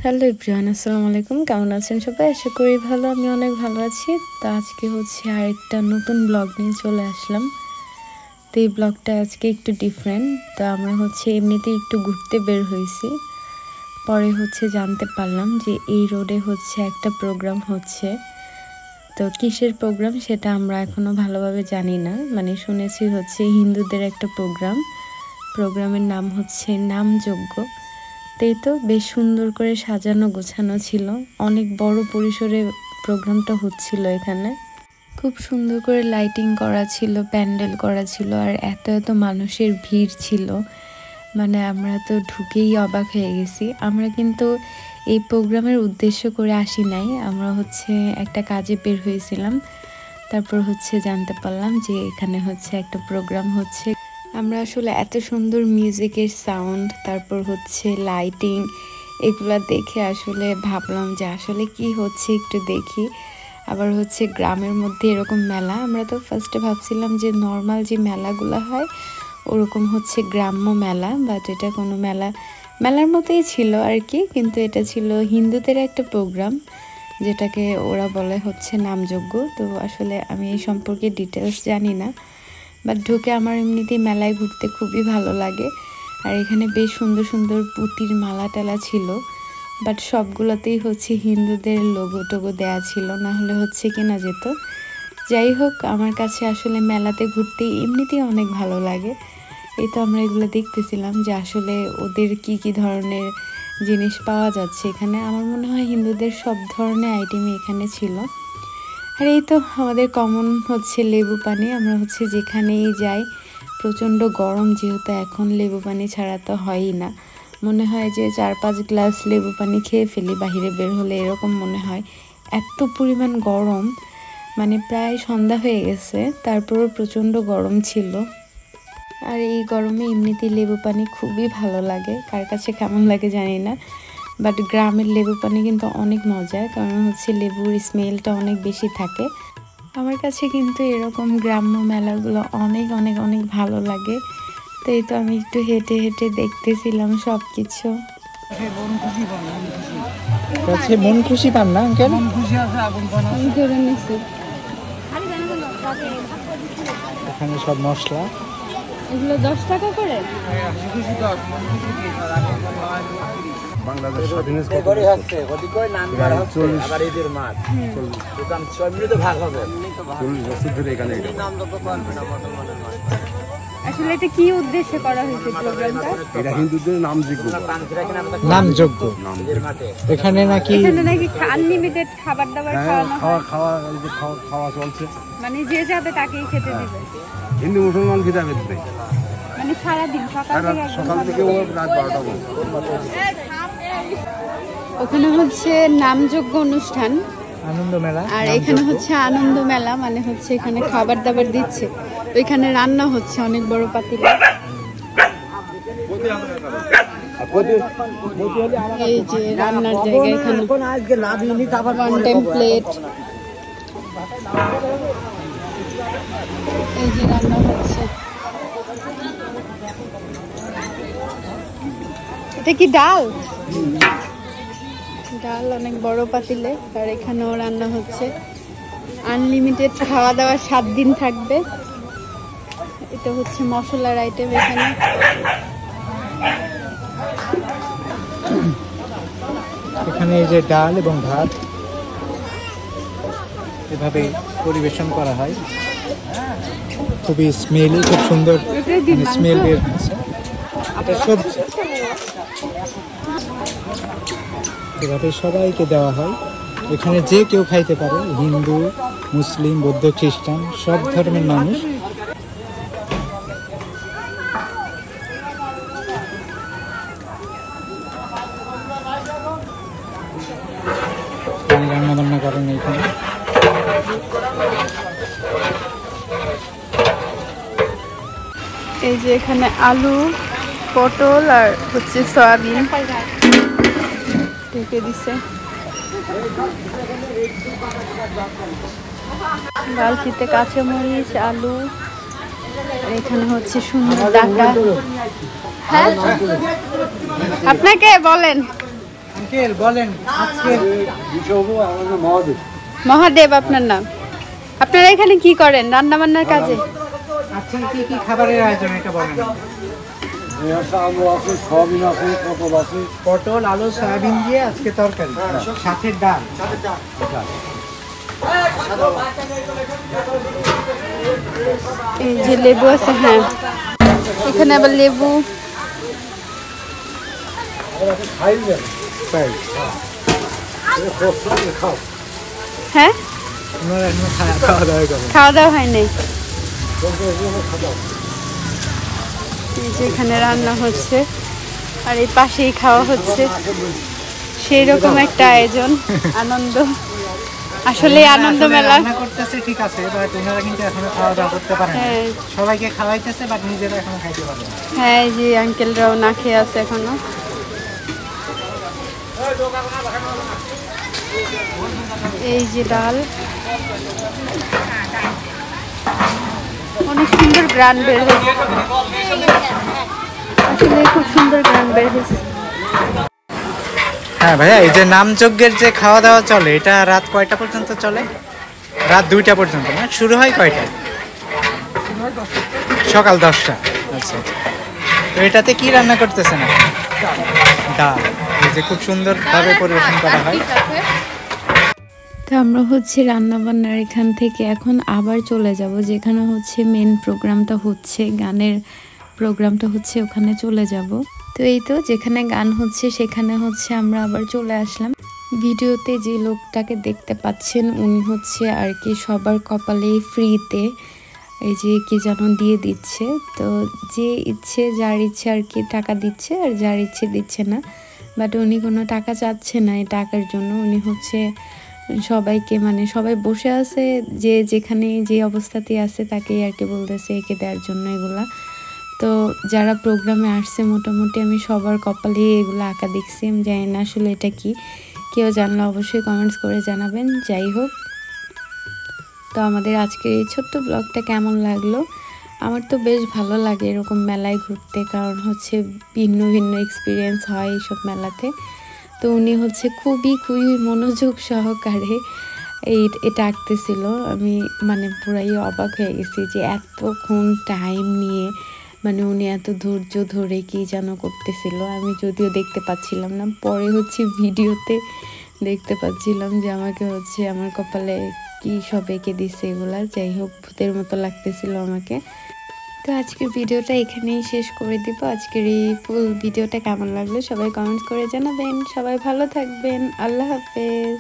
Hello everyone, আসসালামু আলাইকুম। কেমন আছেন সবাই? আশা করি ভালো। আমি অনেক ভালো আছি। তো আজকে আরেকটা নতুন ব্লগ নিয়ে চলে আসলাম। তো এই ব্লগটা আজকে একটু ডিফারেন্ট। তো আমরা এমনিতেই একটু ঘুরতে বের হয়েছি। পরে জানতে পারলাম যে এই রোডে একটা প্রোগ্রাম হচ্ছে। তো কিসের প্রোগ্রাম সেটা আমরা এখনও ভালোভাবে জানি না। মানে শুনেছি হিন্দুদের একটা প্রোগ্রামের নাম নামযজ্ঞ। তাই তো বেশ সুন্দর করে সাজানো গোছানো ছিল, অনেক বড় পরিসরে প্রোগ্রামটা হচ্ছিল। এখানে খুব সুন্দর করে লাইটিং করা ছিল, প্যান্ডেল করা ছিল, আর এত এত মানুষের ভিড় ছিল, মানে আমরা তো ঢুকেই অবাক হয়ে গেছি। আমরা কিন্তু এই প্রোগ্রামের উদ্দেশ্য করে আসি নাই, আমরা একটা কাজে বের হয়েছিলাম। তারপর জানতে পারলাম যে এখানে একটা প্রোগ্রাম হচ্ছে। আমরা আসলে এত সুন্দর মিউজিকের সাউন্ড, তারপর লাইটিং, এগুলা দেখে আসলে ভাবলাম যে আসলে কি হচ্ছে একটু দেখি। আবার গ্রামের মধ্যে এরকম মেলা, আমরা তো ফার্স্টে ভাবছিলাম যে নর্মাল যে মেলাগুলো হয় ওরকম গ্রাম্য মেলা, বাট এটা কোনো মেলার মতোই ছিল আর কি। কিন্তু এটা ছিল হিন্দুদের একটা প্রোগ্রাম, যেটাকে ওরা বলে নামযজ্ঞ। তো আসলে আমি এই সম্পর্কে ডিটেলস জানি না, বাট ঢুকে আমার এমনিতেই মেলায় ঘুরতে খুবই ভালো লাগে। আর এখানে বেশ সুন্দর সুন্দর পুঁতির মালা টালা ছিল, বাট সবগুলোতেই হিন্দুদের লোগো টোগো দেয়া ছিল, না হলে কেনা যেত। যাই হোক, আমার কাছে আসলে মেলাতে ঘুরতে এমনিতেই অনেক ভালো লাগে। এই তো আমরা এগুলো দেখতেছিলাম যে আসলে ওদের কি কি ধরনের জিনিস পাওয়া যাচ্ছে এখানে। আমার মনে হয় হিন্দুদের সব ধরনের আইটেমই এখানে ছিল। আর এই তো আমাদের কমন লেবু পানি। আমরা যেখানেই যাই প্রচণ্ড গরম, যেহেতু এখন লেবু পানি ছাড়া তো হয়ই না। মনে হয় যে 4-5 গ্লাস লেবু পানি খেয়ে ফেলি বাহিরে বের হলে, এরকম মনে হয়। এত পরিমাণ গরম, মানে প্রায় সন্ধ্যা হয়ে গেছে, তারপরও প্রচণ্ড গরম ছিল। আর এই গরমে এমনিতেই লেবু পানি খুবই ভালো লাগে, কার কাছে কেমন লাগে জানি না। বাট গ্রামের লেবু পানি কিন্তু অনেক মজার, কারণ লেবুর স্মেলটা অনেক বেশি থাকে। আমার কাছে কিন্তু এরকম গ্রাম্য মেলাগুলো অনেক অনেক অনেক ভালো লাগে। তো এই তো আমি একটু হেঁটে হেঁটে দেখতেছিলাম সব কিছু। মন খুশি পান না আঙ্কেল? এখানে সব মশলা, এগুলো 10 টাকা করে। বাংলাদেশ আসলে এটা কি উদ্দেশ্যে করা হয়েছে প্রোগ্রামটা? এটা হিন্দুদের নামযজ্ঞ। এখানে নাকি আনলিমিটেড খাবার দাবার খাওয়া চলছে, মানে যে যাবে তাকেই খেতে দিবে। হিন্দু মুসলমান খেতে হবে, মানে সারাদিন সকাল থেকে রাত 12টা পর্যন্ত। ওখানে নামযজ্ঞ অনুষ্ঠান, আনন্দ মেলা। আর এখানে আনন্দ মেলা, মানে এখানে খাবার দাবার দিচ্ছে। তো এখানে রান্না হচ্ছে অনেক বড় পাতিলে। এই যে রান্নার জায়গা, এখানে ওয়ান টাইম প্লেট, এই যে রান্না হচ্ছে। এটা কি ডাল? ডাল অনেক বড় পাতিলে, আর এখানেও রান্না হচ্ছে। আনলিমিটেড খাওয়া দাওয়া 7 দিন থাকবে। এটা মশলার আইটেম। এখানে এখানে এই যে ডাল এবং ভাত এভাবে পরিবেশন করা হয়। খুবই স্মেলি, খুব সুন্দর স্মেল বের হচ্ছে। এটা সবজি, এভাবে সবাইকে দেওয়া হয়। এখানে যে কেউ খাইতে পারে, হিন্দু, মুসলিম, বৌদ্ধ, খ্রিস্টান, সব ধর্মের মানুষ। রান্না বান্না করেন এখানে। এই যে এখানে আলু, পটল আর সয়াবিন ঢেকে দিছে। বালতিতে কাঁচামরিচ, আলু, আর এখানে সুন্দর ডাকা। হ্যাঁ, আপনাকে বলেন। আঙ্কেল বলেন আজকে বিষয় হলো আমাদের মহাদেব। মহাদেব আপনার নাম। আপনারা এখানে কি করেন রান্না বান্নার কাজে? আজকে কি কি খাবারের আয়োজন এটা বলেন। এই আছে আলু আছে, সয়াবিন আছে, পটল আছে। পটল আলু সয়াবিন দিয়ে আজকে তরকারি, সাথে ডাল। এই যে লেবু আছে, হ্যাঁ এখানে আবার লেবু। হ্যাঁ আপনারা এখনো খাওয়া দাওয়া করেন? খাওয়া দাওয়া হয় নাই। এই যে এখানে রান্না হচ্ছে আর এই পাশেই খাওয়া হচ্ছে, সেই রকম একটা আয়োজন, আনন্দ। আসলে আনন্দ মেলা। রান্না করতেছে ঠিক আছে, বাট ওনারা কিন্তু এখনো খাওয়া দাওয়া করতে পারেন না। হ্যাঁ সবাইকে খাওয়াইতেছে বাট নিজেরা এখনো খাইতে পারে না। হ্যাঁ এই যে আঙ্কেলরাও না খেয়ে আছে এখনো। এই যে ডাল, অনেক সুন্দর গ্রান বের হয়েছে, আসলে খুব সুন্দর গ্রান বের হয়েছে। হ্যাঁ ভাইয়া, এই যে নামযজ্ঞের যে খাওয়া দাওয়া চলে এটা রাত কয়টা পর্যন্ত চলে? রাত 2টা পর্যন্ত না? শুরু হয় কয়টায়? সকাল 10টা। আচ্ছা আচ্ছা। তো এটাতে কি রান্না করতেছেন আপনি? ডাল। এই যে খুব সুন্দরভাবে পরিবেশন করা হয়। তো আমরা হচ্ছে রান্নাবান্নার এখান থেকে এখন আবার চলে যাব, যেখানে হচ্ছে মেন প্রোগ্রামটা হচ্ছে, গানের প্রোগ্রামটা হচ্ছে, ওখানে চলে যাব। তো এই তো যেখানে গান হচ্ছে সেখানে হচ্ছে আমরা আবার চলে আসলাম। ভিডিওতে যে লোকটাকে দেখতে পাচ্ছেন উনি হচ্ছে আর কি সবার কপালে ফ্রিতে এই যে কি যেন দিয়ে দিচ্ছে। তো যে ইচ্ছে যার ইচ্ছে আর কি টাকা দিচ্ছে, আর যার ইচ্ছে দিচ্ছে না। বাট উনি কোনো টাকা চাচ্ছে না এই টাকার জন্য, উনি হচ্ছে সবাইকে, মানে সবাই বসে আছে যে যেখানে যে অবস্থাতে আছে তাকেই আর কি বলতেছে এঁকে দেওয়ার জন্য এগুলা। তো যারা প্রোগ্রামে আসছে মোটামুটি আমি সবার কপালে এগুলো আঁকা দেখছি। আমি জানি না আসলে এটা কি, কেউ জানলে অবশ্যই কমেন্টস করে জানাবেন। যাই হোক, তো আমাদের আজকের এই ছোট্ট ব্লগটা কেমন লাগলো? আমার তো বেশ ভালো লাগে এরকম মেলায় ঘুরতে, কারণ হচ্ছে ভিন্ন ভিন্ন এক্সপিরিয়েন্স হয় এইসব মেলাতে। তো উনি হচ্ছে খুবই মনোযোগ সহকারে এটা আঁকতেছিল। আমি মানে পুরাই অবাক হয়ে গেছি যে এতক্ষণ টাইম নিয়ে, মানে উনি এত ধৈর্য ধরে কি যেন করতেছিল। আমি যদিও দেখতে পাচ্ছিলাম না, পরে হচ্ছে ভিডিওতে দেখতে পাচ্ছিলাম যে আমাকে হচ্ছে আমার কপালে কি সব এঁকে দিচ্ছে এগুলা। যাই হোক, ভূতের মতো লাগতেছিল আমাকে। তো আজকের ভিডিওটা এখানেই শেষ করে দিব। আজকের এই ফুল ভিডিওটা কেমন লাগলো সবাই কমেন্টস করে জানাবেন। সবাই ভালো থাকবেন। আল্লাহ হাফেজ।